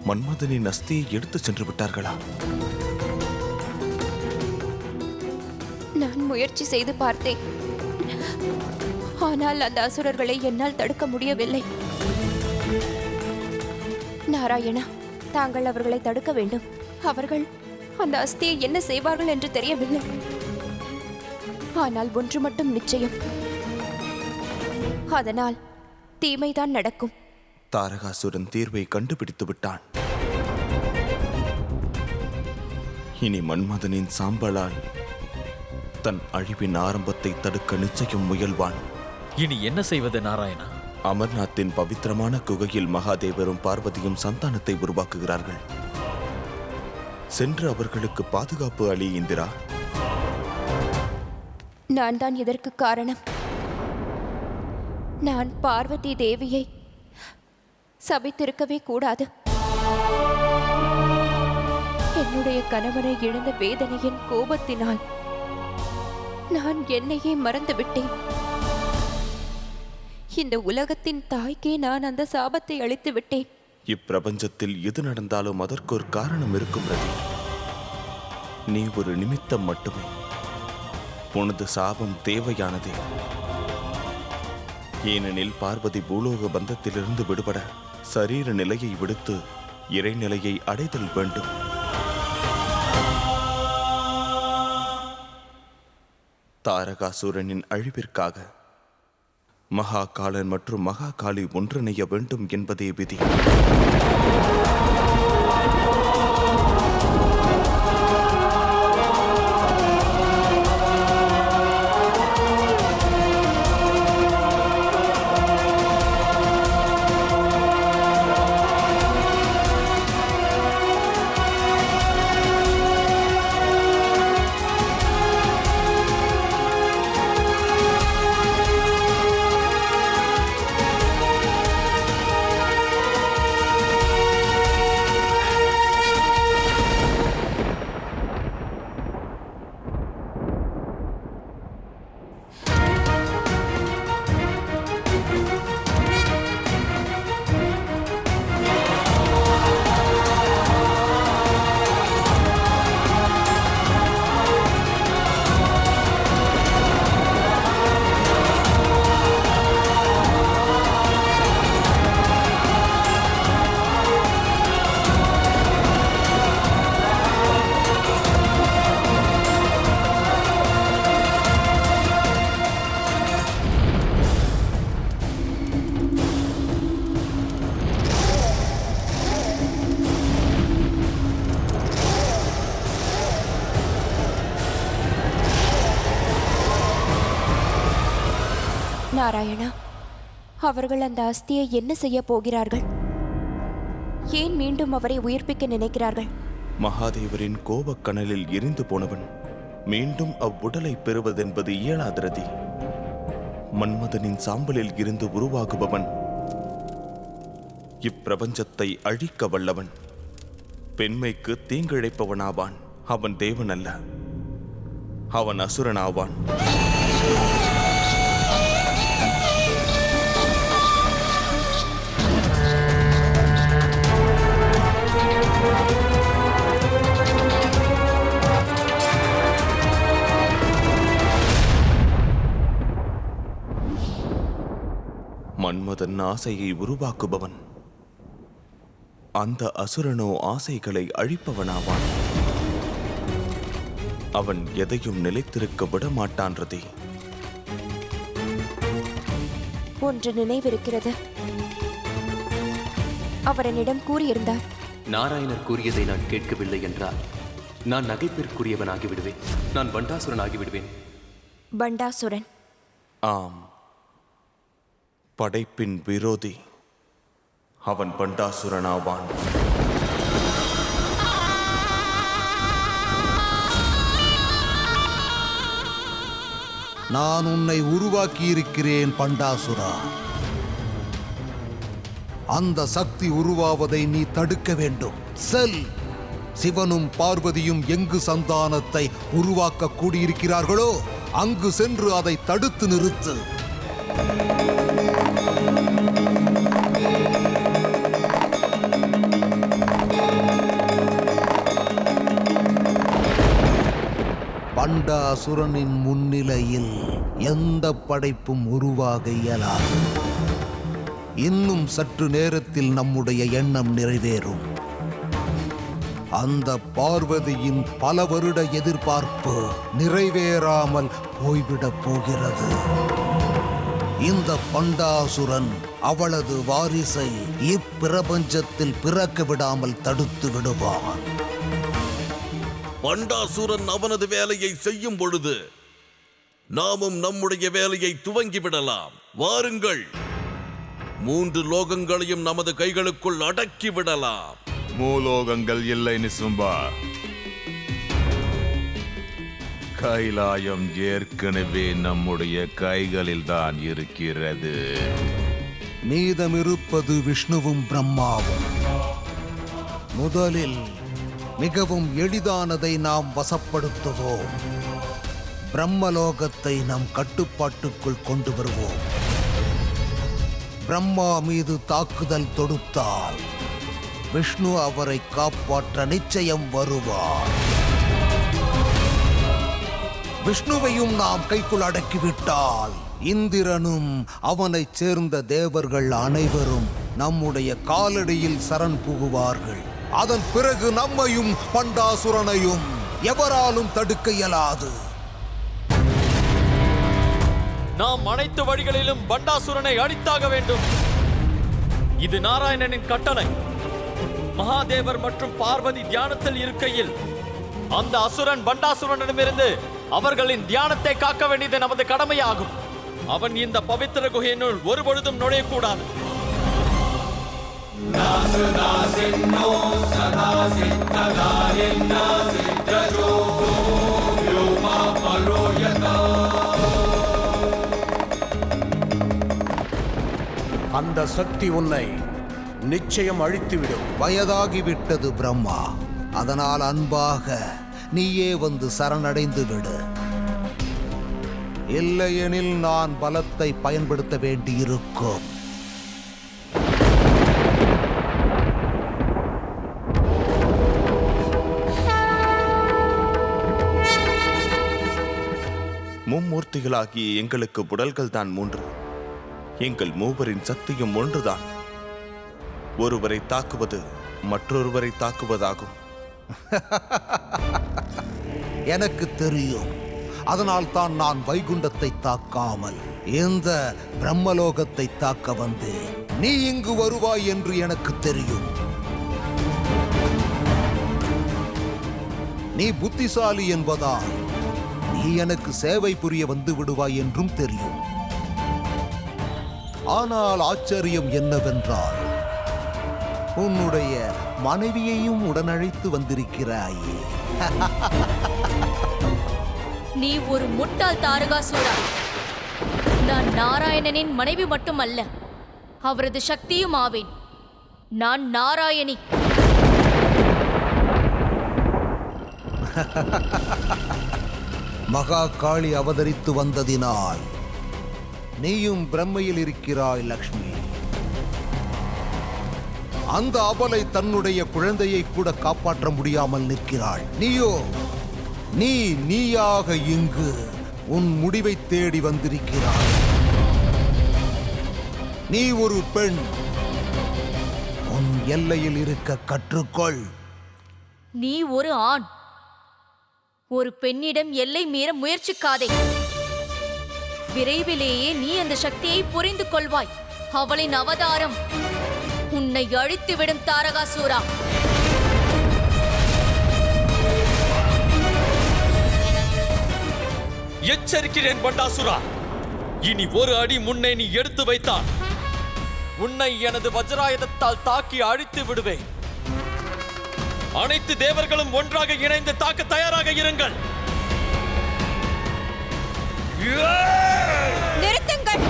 மன்மதனின் அஸ்தியை எடுத்துச் சென்று விட்டார்களா? நான் முயற்சி செய்து பார்த்தேன். ஆனால் அந்த அசுரர்களை என்னால் தடுக்க முடியவில்லை. நாராயணா, தாங்கள் அவர்களை தடுக்க வேண்டும். அவர்கள் அந்த அஸ்தியை என்ன செய்வார்கள் என்று தெரியவில்லை. ஆனால் ஒன்று மட்டும் நிச்சயம், அதனால் தீமைதான் நடக்கும். தாரகாசுரன் தீர்வை கண்டுபிடித்து விட்டான். இனி மன்மதனின் சாம்பலால் தன் அழிவின் ஆரம்பத்தை தடுக்க நிச்சயம் முயல்வான். இனி என்ன செய்வது நாராயணா? அமர்நாத்தின் பவித்திரமான குகையில் மகாதேவரும் பார்வதியும் சந்தானத்தை உருவாக்குகிறார்கள். சென்று அவர்களுக்கு பாதுகாப்பு அளி இந்திரா. நான் தான் இதற்கு காரணம். நான் பார்வதி தேவியை சபித்திருக்கவே கூடாது. என்னுடைய கணவனை இழந்த வேதனையின் கோபத்தினால் நான் என்னையே மறந்துவிட்டேன். இந்த உலகத்தின் தாய்க்கே நான் அந்த சாபத்தை அளித்து விட்டேன். இப்பிரபஞ்சத்தில் எது நடந்தாலும் அதற்கு ஒரு காரணம் இருக்கும் ரதி. நீ ஒரு நிமித்தம் மட்டுமே. உனது சாபம் தேவையானதே. ஏனெனில் பார்வதி பூலோக பந்தத்திலிருந்து விடுபட சரீர நிலையை விடுத்து இறைநிலையை அடைதல் வேண்டும். தாரகாசுரனின் அழிவிற்காக மகாகாலன் மற்றும் மகாகாளி ஒன்றிணைய வேண்டும் என்பதே விதி. நாராயணா, அவர்கள் அந்த அஸ்தியை என்ன செய்ய போகிறார்கள்? ஏன் மீண்டும் அவரை உயிர்ப்பிக்க நினைக்கிறார்கள்? மகாதேவரின் கோபக்கனலில் எரிந்து போனவன் மீண்டும் அவ்வுடலை பெறுவதென்பது இயலாதிரதி. மன்மதனின் சாம்பலில் இருந்து உருவாகுபவன் இப்பிரபஞ்சத்தை அழிக்க வல்லவன். பெண்மைக்கு தீங்கிழைப்பவனாவான். அவன் தேவன் அல்ல, அவன் அசுரனாவான். மன்மதன் ஆசையை உருவாக்குபவன். அந்த அசுரனோ ஆசைகளை அழிப்பவனாவான். அவன் எதையும் நிலைத்திருக்க விடமாட்டான் ரதி. ஒன்று நினைவிருக்கிறது. அவர் என்னிடம் கூறியிருந்தார், நாராயணர் கூறியதை நான் கேட்கவில்லை என்றால் நான் நகைப்பிற்குரியவனாகி விடுவேன். நான் பண்டாசுரன் ஆகிவிடுவேன். பண்டாசுரன்? ஆம், படைப்பின் விரோதி. அவன் பண்டாசுரனாவான். நான் உன்னை உருவாக்கியிருக்கிறேன் பண்டாசுரா. அந்த சக்தி உருவாவதை நீ தடுக்க வேண்டும். செல். சிவனும் பார்வதியும் எங்கு சந்தானத்தை உருவாக்க கூடியிருக்கிறார்களோ அங்கு சென்று அதை தடுத்து நிறுத்து. பண்டாசுரனின் முன்னிலையில் எந்த படைப்பும் உருவாக இயலாது. இன்னும் சற்று நேரத்தில் நம்முடைய எண்ணம் நிறைவேறும். அந்த பார்வதியின் பல வருட எதிர்பார்ப்பு நிறைவேறாமல் போய்விடப் போகிறது. இந்த பண்டாசுரன் அவளது வாரிசை இப்பிரபஞ்சத்தில் பிறக்க விடாமல் தடுத்து விடுவான். பண்டாசுரன் அவனது வேலையை செய்யும் பொழுது நாமும் நம்முடைய வேலையை துவங்கிவிடலாம். வாருங்கள், 3 லோகங்களையும் நமது கைகளுக்குள் அடக்கி விடலாம். மூலோகங்கள் இல்லை நிசும்பா. கைலாயம் ஏற்கனவே நம்முடைய கைகளில் தான் இருக்கிறது. மீதமிருப்பது விஷ்ணுவும் பிரம்மாவும். முதலில் மிகவும் எளிதானதை நாம் வசப்படுத்துவோம். பிரம்மலோகத்தை நம் கட்டுப்பாட்டுக்குள் கொண்டு வருவோம். பிரம்மா மீது தாக்குதல் தொடுத்தால் விஷ்ணு அவரை காப்பாற்ற நிச்சயம் வருவார். விஷ்ணுவையும் நாம் கைக்குள் அடக்கிவிட்டால் இந்திரனும் அவனைச் சேர்ந்த தேவர்கள் அனைவரும் நம்முடைய காலடியில் சரண் புகுவார்கள். அதன் பிறகு நம்மையும் பண்டாசுரனையும் எவராலும் தடுக்க இயலாது. நாம் அனைத்து வழிகளிலும் பண்டாசுரனை அழித்தாக வேண்டும். இது நாராயணனின் கட்டளை. மகாதேவர் மற்றும் பார்வதி தியானத்தில் இருக்கையில் அந்த அசுரன் பண்டாசுரனிடமிருந்து அவர்களின் தியானத்தை காக்க வேண்டியது நமது கடமையாகும். அவன் இந்த பவித்திர குகையினுள் ஒருபொழுதும் நுழையக்கூடாது. அந்த சக்தி உன்னை நிச்சயம் அழித்துவிடும். வயதாகிவிட்டது பிரம்மா. அதனால் அன்பாக நீயே வந்து சரணடைந்து விடு. இல்லையெனில் நான் பலத்தை பயன்படுத்த வேண்டியிருக்கும். மும்மூர்த்திகளாகிய எங்களுக்கு உடல்கள் தான் 3. எங்கள் மூவரின் சக்தியும் ஒன்றுதான். ஒருவரை தாக்குவது மற்றொருவரை தாக்குவதாகும். எனக்கு தெரியும். அதனால் தான் நான் வைகுண்டத்தை தாக்காமல் இந்த பிரம்மலோகத்தை தாக்க வந்தேன். நீ இங்கு வருவாய் என்று எனக்கு தெரியும். நீ புத்திசாலி என்பதால் நீ எனக்கு சேவை புரிய வந்து விடுவாய் என்றும் தெரியும். ஆனால் ஆச்சரியம் என்னவென்றால் உன்னுடைய மனைவியையும் உடனழைத்து வந்திருக்கிறாயே. நீ ஒரு முட்டாள் தாரகாசூரா. நான் நாராயணனின் மனைவி மட்டுமல்ல, அவரது சக்தியும் ஆவேன். நான் நாராயணி. மகா காளி அவதரித்து வந்ததினால் நீயும் பிரம்மையில் இருக்கிறாய் லக்ஷ்மி. அந்த அபலை தன்னுடைய குழந்தையை கூட காப்பாற்ற முடியாமல் நிற்கிறாள். நீயாக இங்கு உன் முடிவை தேடி வந்திருக்கிறாய். நீ ஒரு பெண். உன் எல்லையில் இருக்க கற்றுக்கொள். நீ ஒரு ஆண். ஒரு பெண்ணிடம் எல்லை மீற முயற்சிக்காதே. விரைவிலேயே நீ அந்த சக்தியை புரிந்து கொள்வாய். அவளின் அவதாரம் உன்னை அழித்துவிடும் தாரகாசூரா. எச்சரிக்கிறேன் பண்டாசுரா. இனி ஒரு அடி முன்னே நீ எடுத்து வைத்தால் உன்னை எனது வஜ்ராயுதத்தால் தாக்கி அழித்து விடுவேன். அனைத்து தேவர்களும் ஒன்றாக இணைந்து தாக்க தயாராக இருங்கள். நிறுத்துங்கள்.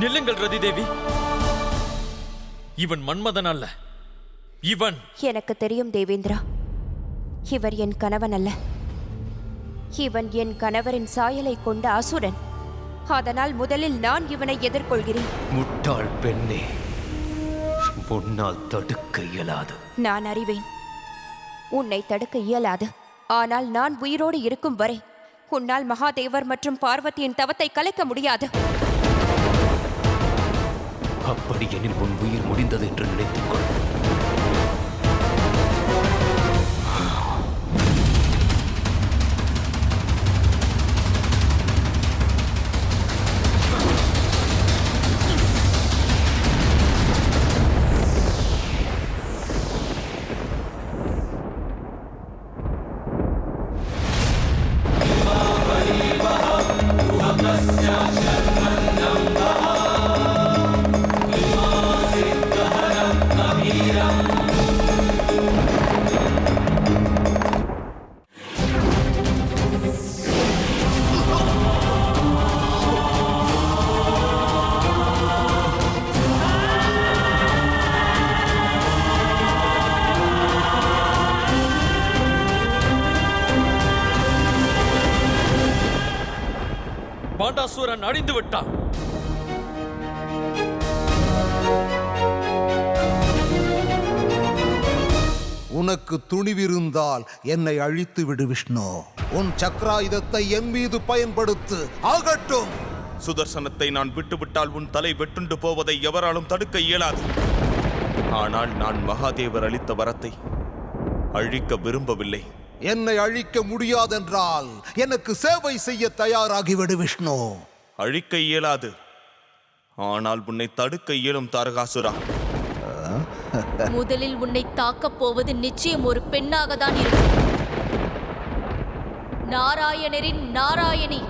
நில்லுங்கள் ரதி தேவி. இவன் மன்மதன் அல்ல. இவன் எனக்கு தெரியும் தேவேந்திரா. இவர் என் கணவன் அல்ல. இவன் என் கணவரின் சாயலை கொண்ட அசுரன். அதனால் முதலில் நான் இவனை எதிர்கொள்கிறேன். முட்டாள் பெண்ணே, உன்னால் தடுக்க இயலாது. நான் அறிவேன், உன்னை தடுக்க இயலாது. ஆனால் நான் உயிரோடு இருக்கும் வரை உன்னால் மகாதேவர் மற்றும் பார்வதியின் தவத்தை கலைக்க முடியாது. அப்படியெனில் உன் உயிர் முடிந்தது என்று நினைத்துக் கொள். பாண்டாசுரன் அழிந்து விட்டான். உனக்கு துணிவிருந்தால் என்னை அழித்து விடு விஷ்ணு. உன் சக்கராயுதத்தை என் மீது பயன்படுத்து. ஆகட்டும். சுதர்சனத்தை நான் விட்டுவிட்டால் உன் தலை வெட்டுண்டு போவதை எவராலும் தடுக்க இயலாது. ஆனால் நான் மகாதேவர் அளித்த வரத்தை அழிக்க விரும்பவில்லை. என்னை அழிக்க முடியாதென்றால் எனக்கு சேவை செய்ய தயாராகிவிடு விஷ்ணு. அழிக்க இயலாது, ஆனால் உன்னை தடுக்க இயலும் தாரகாசுரா. முதலில் உன்னை தாக்கப் போவது நிச்சயம் ஒரு பெண்ணாக தான் இருக்கும். நாராயணரின் நாராயணி.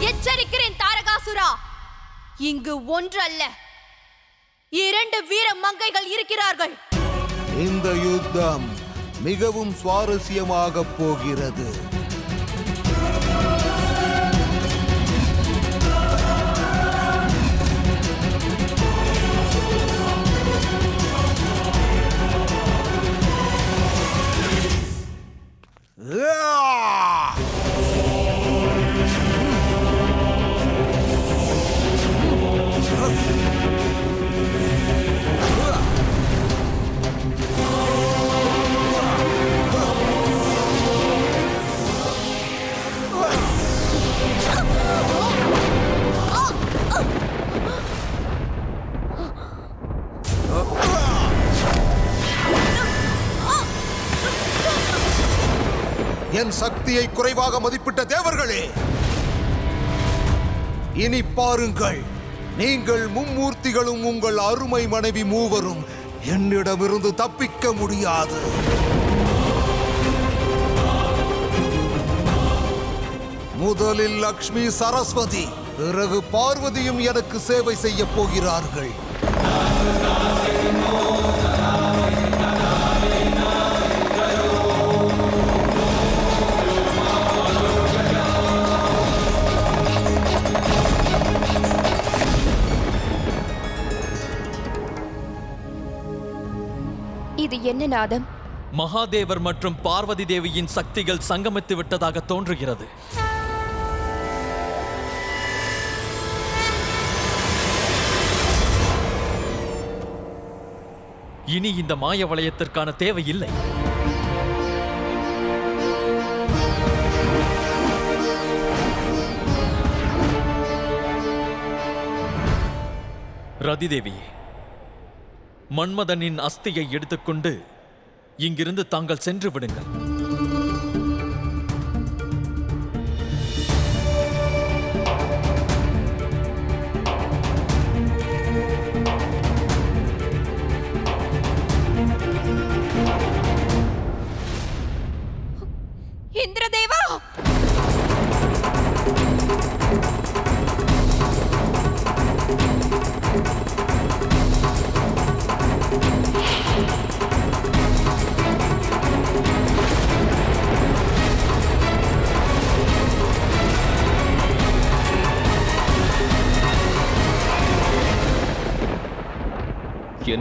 எச்சரிக்கிறேன் தாரகாசுரா, இங்கு ஒன்றல்ல 2 வீர மங்கைகள் இருக்கிறார்கள். இந்த யுத்தம் மிகவும் சுவாரஸ்யமாக போகிறது. என் சக்தியை குறைவாக மதிப்பிட்ட தேவர்களே, இனி பாருங்கள். நீங்கள் மும்மூர்த்திகளும் உங்கள் அருமை மனைவி மூவரும் என்னிடமிருந்து தப்பிக்க முடியாது. முதலில் லக்ஷ்மி சரஸ்வதி, பிறகு பார்வதியும் எனக்கு சேவை செய்ய போகிறார்கள். இது என்ன நாதம்? மகாதேவர் மற்றும் பார்வதி தேவியின் சக்திகள் சங்கமித்து விட்டதாக தோன்றுகிறது. இனி இந்த மாய வளையத்திற்கான தேவையில்லை. ரதி தேவியே, மன்மதனின் அஸ்தியை எடுத்துக்கொண்டு இங்கிருந்து தாங்கள் சென்று விடுங்கள். இந்திரதேவா!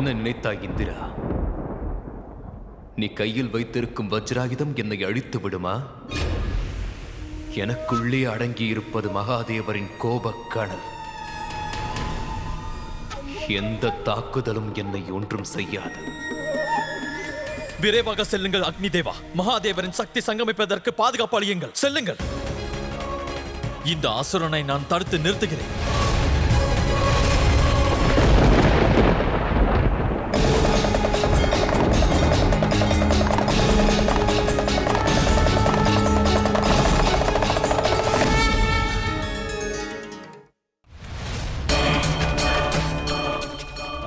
என்ன நினைத்தாய் இந்திரா? நீ கையில் வைத்திருக்கும் வஜ்ராயுதம் என்னை அழித்து விடுமா? எனக்குள்ளே அடங்கியிருப்பது மகாதேவரின் கோபக்கணல். எந்த தாக்குதலும் என்னை ஒன்றும் செய்யாது. விரைவாக செல்லுங்கள் அக்னி தேவா. மகாதேவரின் சக்தி சங்கமிப்பதற்கு பாதுகாப்பு அளியுங்கள். செல்லுங்கள். இந்த அசுரனை நான் தடுத்து நிறுத்துகிறேன்.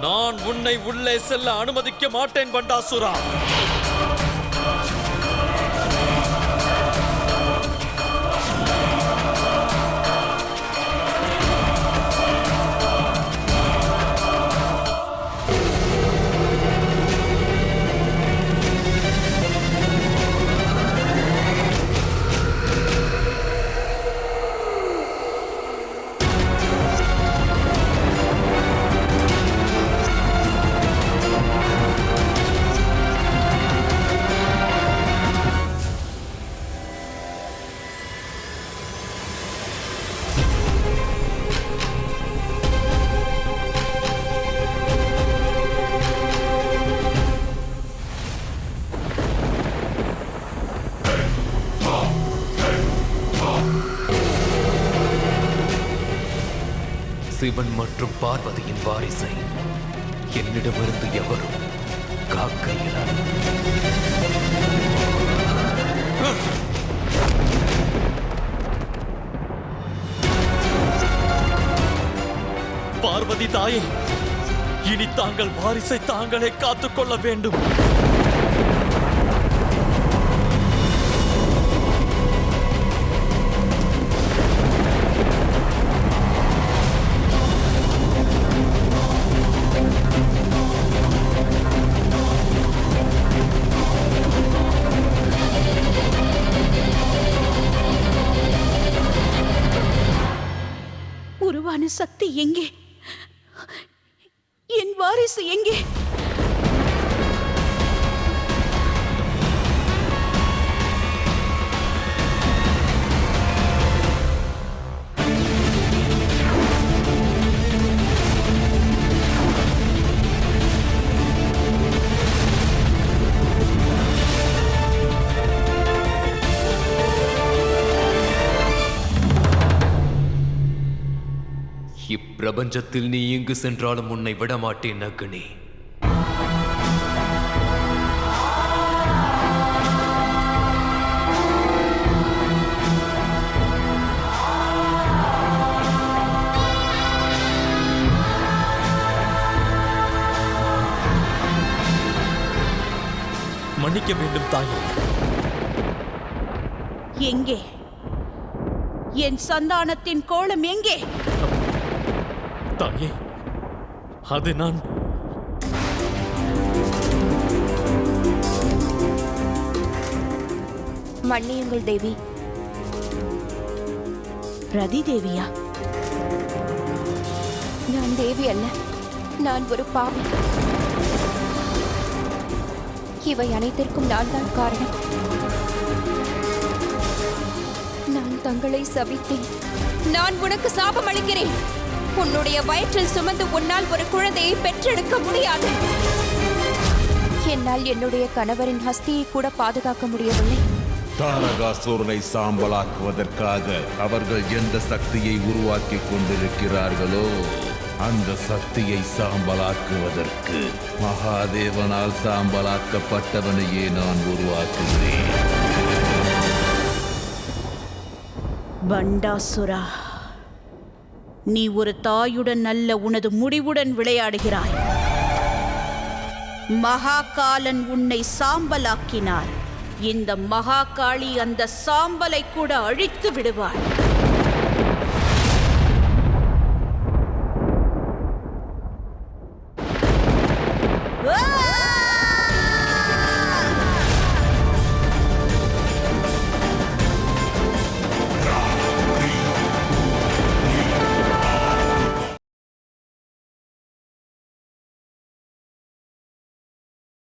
நான் உன்னை உள்ளே செல்ல அனுமதிக்க மாட்டேன் பண்டாசுரா. சிவன் மற்றும் பார்வதியின் வாரிசை என்னிடமிருந்து எவரும் காக்க இயலாது. பார்வதி தாயே, இனி தாங்கள் வாரிசை தாங்களே காத்துக்கொள்ள வேண்டும். உருவான சக்தி எங்கே? என் வாரிசு எங்கே? இப்பிரபஞ்சத்தில் நீ எங்கு சென்றாலும் உன்னை விடமாட்டேன் அக்னி. மன்னிக்க வேண்டும் தாயே. எங்கே என் சந்தானத்தின் கோலம்? எங்கே தாயே? அது நான் மன்னியுங்கள் தேவி. ரதி தேவியா? நான் தேவி அல்ல, நான் ஒரு பாவி. இவை அனைத்திற்கும் நான் தான் காரணம். நான் தங்களை சபித்தேன். நான் உனக்கு சாபம் அளிக்கிறேன். உன்னுடைய வயிற்றில் சுமந்து உன்னால் ஒரு குழந்தையை பெற்றெடுக்க முடியாது. என்னால் என்னுடைய கணவரின் ஹஸ்தியை கூட பாதுகாக்க முடியவில்லை. தாரகாசூரனை சாம்பலாக்குவதற்காக அவர்கள் எந்த சக்தியை உருவாக்கி கொண்டிருக்கிறார்களோ அந்த சக்தியை சாம்பலாக்குவதற்கு மகாதேவனால் சாம்பலாக்கப்பட்டவனையே நான் உருவாக்குகிறேன். பண்டாசுரா, நீ ஒரு தாயுடன் அல்ல, உனது முடிவுடன் விளையாடுகிறாய். மகாகாலன் உன்னை சாம்பலாக்கினார். இந்த மகாகாளி அந்த சாம்பலை கூட அழித்து விடுவாள்.